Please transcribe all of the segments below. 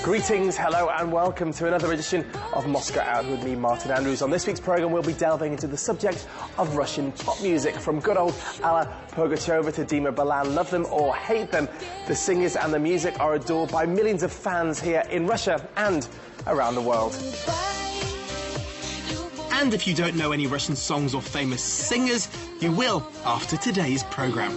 Greetings, hello and welcome to another edition of Moscow Out with me, Martin Andrews. On this week's programme we'll be delving into the subject of Russian pop music. From good old Alla Pugacheva to Dima Bilan, love them or hate them, the singers and the music are adored by millions of fans here in Russia and around the world. And if you don't know any Russian songs or famous singers, you will after today's programme.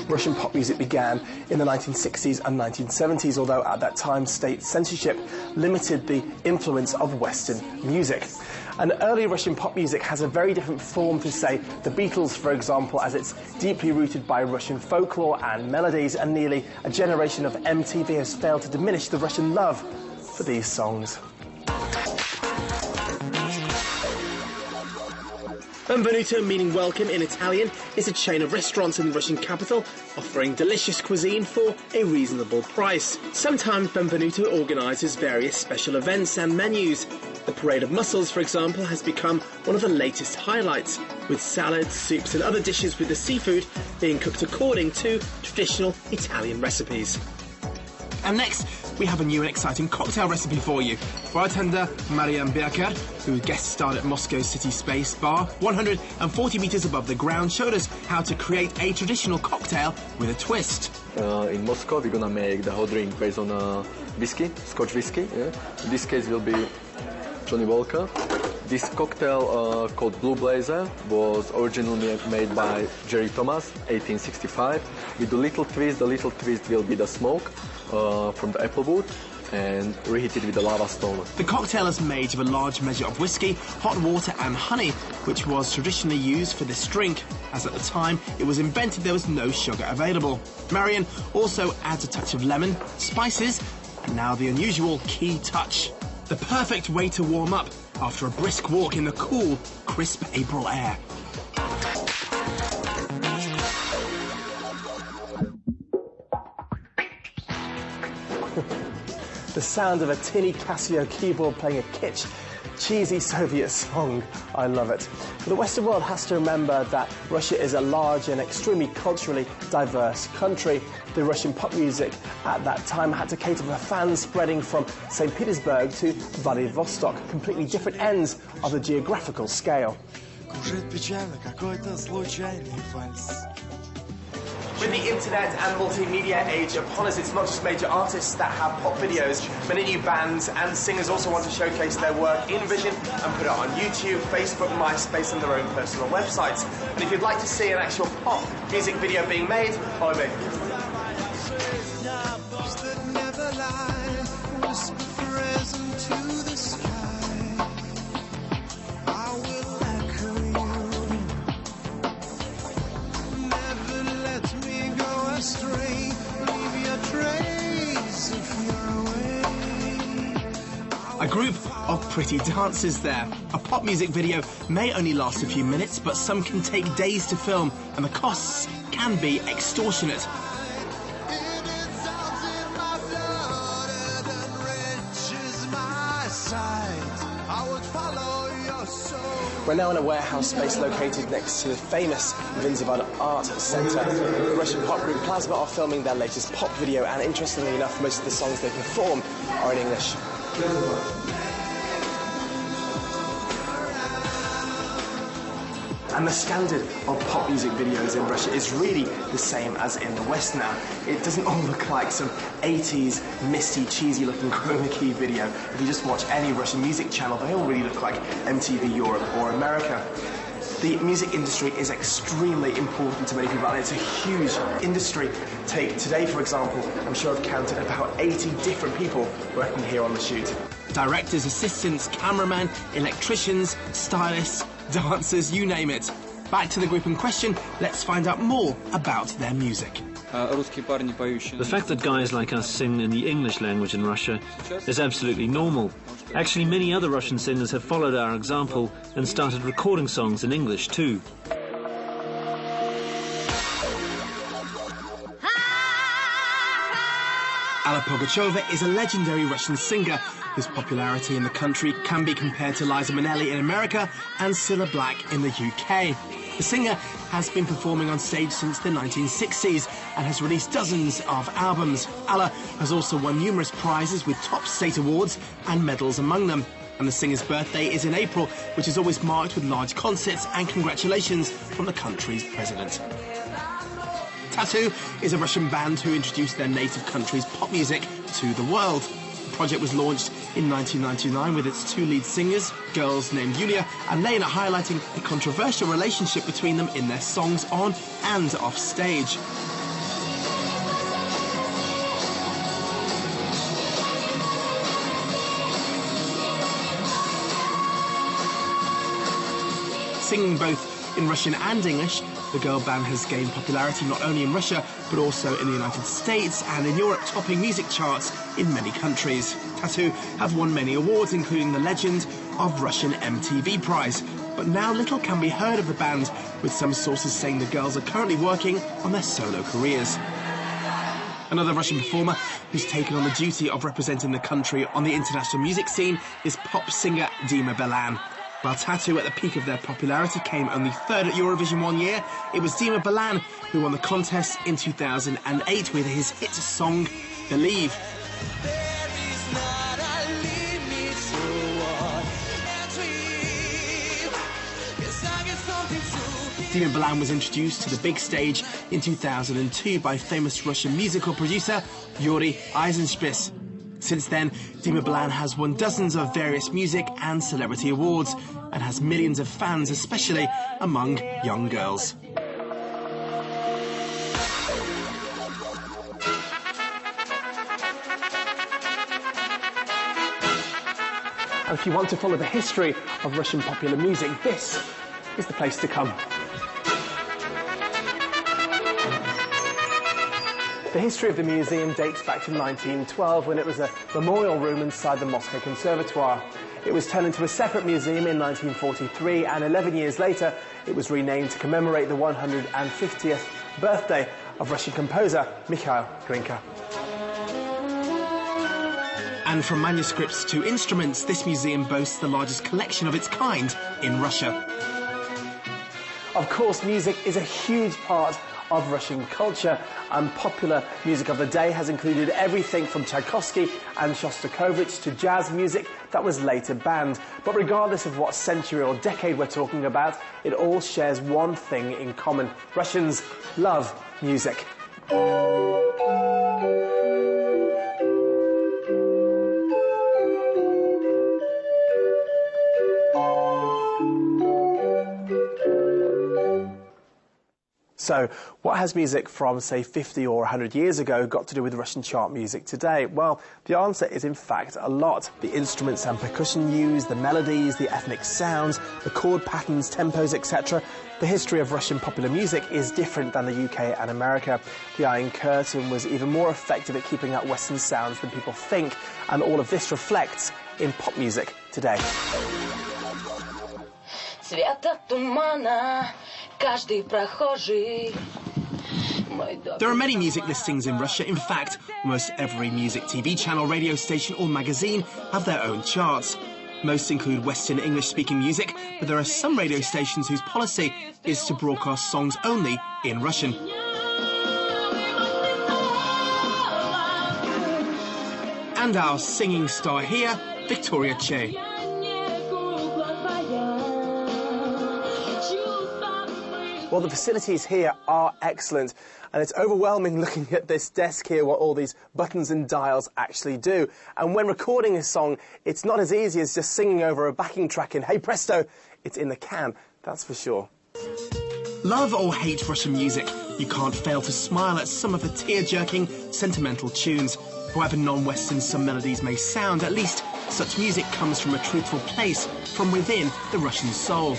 Russian pop music began in the 1960s and 1970s, although at that time state censorship limited the influence of Western music. And early Russian pop music has a very different form to, say, the Beatles, for example, as it's deeply rooted by Russian folklore and melodies, and nearly a generation of MTV has failed to diminish the Russian love for these songs. Benvenuto, meaning welcome in Italian, is a chain of restaurants in the Russian capital, offering delicious cuisine for a reasonable price. Sometimes Benvenuto organises various special events and menus. The Parade of Mussels, for example, has become one of the latest highlights, with salads, soups and other dishes with the seafood being cooked according to traditional Italian recipes. And next, we have a new and exciting cocktail recipe for you. Bartender Marian Birker, who guest starred at Moscow City Space Bar, 140 metres above the ground, showed us how to create a traditional cocktail with a twist. In Moscow, we're gonna make the whole drink based on whiskey, Scotch whiskey. Yeah? In this case, will be Johnny Walker. This cocktail called Blue Blazer was originally made by Jerry Thomas, 1865. With a little twist, the little twist will be the smoke from the apple wood and reheated with the lava stone. The cocktail is made of a large measure of whiskey, hot water and honey, which was traditionally used for this drink, as at the time it was invented there was no sugar available. Marian also adds a touch of lemon, spices, and now the unusual key touch. The perfect way to warm up after a brisk walk in the cool, crisp April air. The sound of a tinny Casio keyboard playing a kitsch, cheesy Soviet song. I love it. But the Western world has to remember that Russia is a large and extremely culturally diverse country. The Russian pop music at that time had to cater for fans spreading from St. Petersburg to Vladivostok, completely different ends of the geographical scale. With the internet and multimedia age upon us, it's not just major artists that have pop videos. Many new bands and singers also want to showcase their work in Vision and put it on YouTube, Facebook, MySpace and their own personal websites. And if you'd like to see an actual pop music video being made, follow me. A group of pretty dancers there. A pop music video may only last a few minutes, but some can take days to film, and the costs can be extortionate. We're now in a warehouse space located next to the famous Vinzavod Art Centre. The Russian pop group Plasma are filming their latest pop video, and interestingly enough, most of the songs they perform are in English. And the standard of pop music videos in Russia is really the same as in the West now. It doesn't all look like some 80s misty, cheesy looking chroma key video. If you just watch any Russian music channel, they all really look like MTV Europe or America. The music industry is extremely important to many people, and it's a huge industry. Take today, for example, I'm sure I've counted about 80 different people working here on the shoot. Directors, assistants, cameramen, electricians, stylists, dancers, you name it. Back to the group in question, let's find out more about their music. The fact that guys like us sing in the English language in Russia is absolutely normal. Actually, many other Russian singers have followed our example and started recording songs in English too. Alla Pugacheva is a legendary Russian singer whose popularity in the country can be compared to Liza Minnelli in America and Cilla Black in the UK. The singer has been performing on stage since the 1960s and has released dozens of albums. Alla has also won numerous prizes with top state awards and medals among them. And the singer's birthday is in April, which is always marked with large concerts and congratulations from the country's president. Tatu is a Russian band who introduced their native country's pop music to the world. The project was launched in 1999 with its two lead singers, girls named Yulia and Lena, highlighting the controversial relationship between them in their songs on and off stage. Singing both in Russian and English, the girl band has gained popularity not only in Russia, but also in the United States and in Europe, topping music charts in many countries. Tatu have won many awards, including the Legend of Russian MTV Prize. But now little can be heard of the band, with some sources saying the girls are currently working on their solo careers. Another Russian performer who's taken on the duty of representing the country on the international music scene is pop singer Dima Bilan. While Tatu, at the peak of their popularity, came only third at Eurovision one year, it was Dima Bilan who won the contest in 2008 with his hit song, Believe. Dima Bilan was introduced to the big stage in 2002 by famous Russian musical producer Yuri Eisenspis. Since then, Dima Bilan has won dozens of various music and celebrity awards and has millions of fans, especially among young girls. And if you want to follow the history of Russian popular music, this is the place to come. The history of the museum dates back to 1912, when it was a memorial room inside the Moscow Conservatoire. It was turned into a separate museum in 1943, and 11 years later it was renamed to commemorate the 150th birthday of Russian composer Mikhail Glinka. And from manuscripts to instruments, this museum boasts the largest collection of its kind in Russia. Of course, music is a huge part of Russian culture, and popular music of the day has included everything from Tchaikovsky and Shostakovich to jazz music that was later banned. But regardless of what century or decade we're talking about, it all shares one thing in common: Russians love music. So, what has music from, say, 50 or 100 years ago got to do with Russian chart music today? Well, the answer is, in fact, a lot. The instruments and percussion used, the melodies, the ethnic sounds, the chord patterns, tempos, etc. The history of Russian popular music is different than the UK and America. The Iron Curtain was even more effective at keeping out Western sounds than people think, and all of this reflects in pop music today. There are many music listings in Russia. In fact, almost every music TV channel, radio station or magazine have their own charts. Most include Western English-speaking music, but there are some radio stations whose policy is to broadcast songs only in Russian. And our singing star here, Victoria Che. Well, the facilities here are excellent, and it's overwhelming looking at this desk here, what all these buttons and dials actually do. And when recording a song, it's not as easy as just singing over a backing track and hey presto, it's in the can, that's for sure. Love or hate Russian music, you can't fail to smile at some of the tear-jerking, sentimental tunes. However non-Western some melodies may sound, at least such music comes from a truthful place, from within the Russian soul.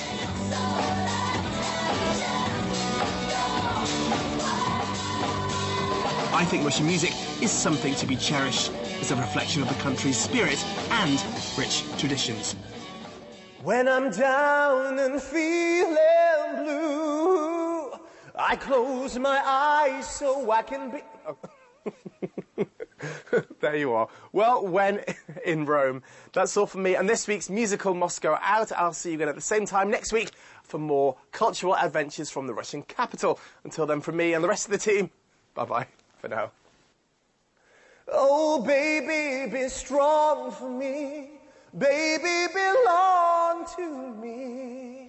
I think Russian music is something to be cherished. It's a reflection of the country's spirit and rich traditions. When I'm down and feeling blue, I close my eyes so I can be... There you are. Well, when in Rome. That's all from me and this week's musical Moscow Out. I'll see you again at the same time next week for more cultural adventures from the Russian capital. Until then, from me and the rest of the team, bye-bye for now. Oh, baby, be strong for me. Baby, belong to me.